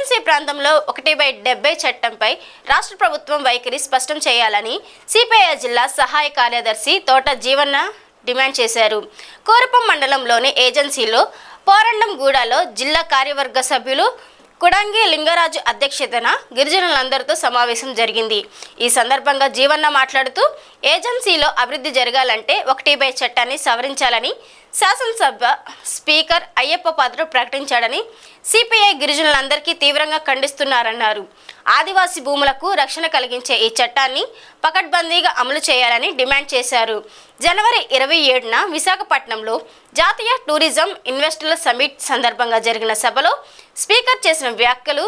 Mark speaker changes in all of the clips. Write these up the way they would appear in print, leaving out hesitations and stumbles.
Speaker 1: Agency ప్రాంతంలో 1/70 చట్టంపై రాష్ట్ర ప్రభుత్వం వైఖరి స్పష్టం చేయాలని సిపిఐ జిల్లా సహాయ కార్యదర్శి తోట జీవన్న డిమాండ్ చేశారు. కోరపం మండలంలోని ఏజెన్సీలో పోరండంగూడలో జిల్లా కార్యవర్గ సభ్యులు కుడంగి లింగరాజు అధ్యక్షతన గిరిజనులందరితో సమావేశం జరిగింది. ఈ సందర్భంగా జీవన్న మాట్లాడుతూ ఏజెన్సీలో అభివృద్ధి జరగాలంటే 1/70 చట్టాన్ని సవరించాలని శాసనసభ స్పీకర్ అయ్యప్ప పాత్ర ప్రకటించాడని సిపిఐ గిరిజనులందరికీ తీవ్రంగా ఖండిస్తున్నారన్నారు. ఆదివాసీ భూములకు రక్షణ కలిగించే ఈ చట్టాన్ని పకడ్బందీగా అమలు చేయాలని డిమాండ్ చేశారు. జనవరి 27న విశాఖపట్నంలో జాతీయ టూరిజం ఇన్వెస్టర్ల సమిట్ సందర్భంగా జరిగిన సభలో స్పీకర్ చేసిన వ్యాఖ్యలు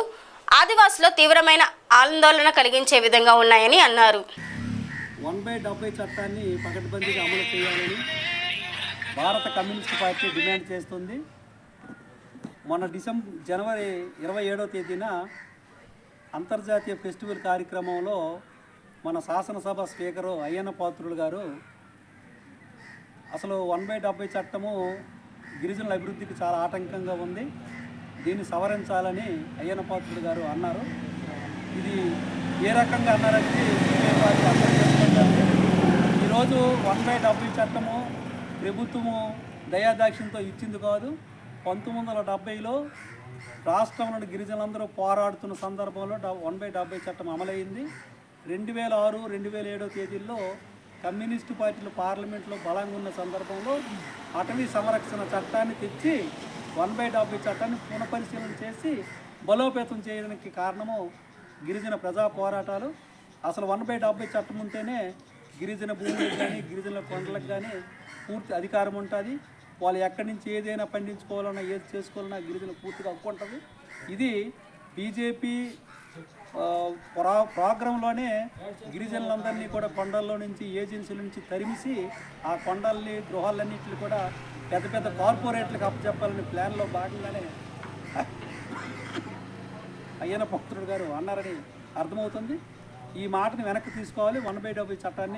Speaker 1: ఆదివాసులో తీవ్రమైన ఆందోళన కలిగించే విధంగా ఉన్నాయని అన్నారు.
Speaker 2: 1/70 చట్టాన్ని పకడ్బందీగా అమలు చేయాలని భారత కమ్యూనిస్ట్ పార్టీ డిమాండ్ చేస్తుంది. మొన్న జనవరి 27వ తేదీన అంతర్జాతీయ ఫెస్టివల్ కార్యక్రమంలో మన శాసనసభ స్పీకరు అయ్యన్న పాత్రుడు గారు అసలు 1/70 చట్టము గిరిజనుల అభివృద్ధికి చాలా ఆటంకంగా ఉంది, దీన్ని సవరించాలని అయ్యన్న పాత్రుడు గారు అన్నారు. ఇది ఏ రకంగా అన్నారంటే ఈరోజు 1/70 చట్టము ప్రభుత్వము దయాదాక్షిణ్యంతో ఇచ్చింది కాదు. 1970లో రాష్ట్రంలోని గిరిజనులందరూ పోరాడుతున్న సందర్భంలో 1/70 చట్టం అమలైంది. 2006, 2007 తేదీల్లో కమ్యూనిస్టు పార్టీలు పార్లమెంట్లో బలంగా ఉన్న సందర్భంలో అటవీ సంరక్షణ చట్టాన్ని తెచ్చి 1/70 చట్టాన్ని పునఃపరిశీలన చేసి బలోపేతం చేయడానికి కారణము గిరిజన ప్రజా పోరాటాలు. అసలు 1/70 చట్టం ఉంటేనే గిరిజన భూములకు కానీ గిరిజనుల కొండలకు కానీ పూర్తి అధికారం ఉంటుంది. వాళ్ళు ఎక్కడి నుంచి ఏదైనా పండించుకోవాలన్నా ఏది చేసుకోవాలన్నా గిరిజన పూర్తిగా హక్కు ఉంటుంది. ఇది బీజేపీ ప్రోగ్రాంలోనే గిరిజనులందరినీ కూడా కొండల్లో నుంచి ఏజెన్సీల నుంచి తరిమిసి ఆ కొండల్ని గృహాలన్నింటినీ కూడా పెద్ద పెద్ద కార్పొరేట్లకు అప్పచెప్పాలని ప్లాన్లో భాగంగానే అయ్యన్న పాత్రుడు గారు అన్నారని అర్థమవుతుంది. ఈ మాటను వెనక్కి తీసుకోవాలి. 1/70 చట్టాన్ని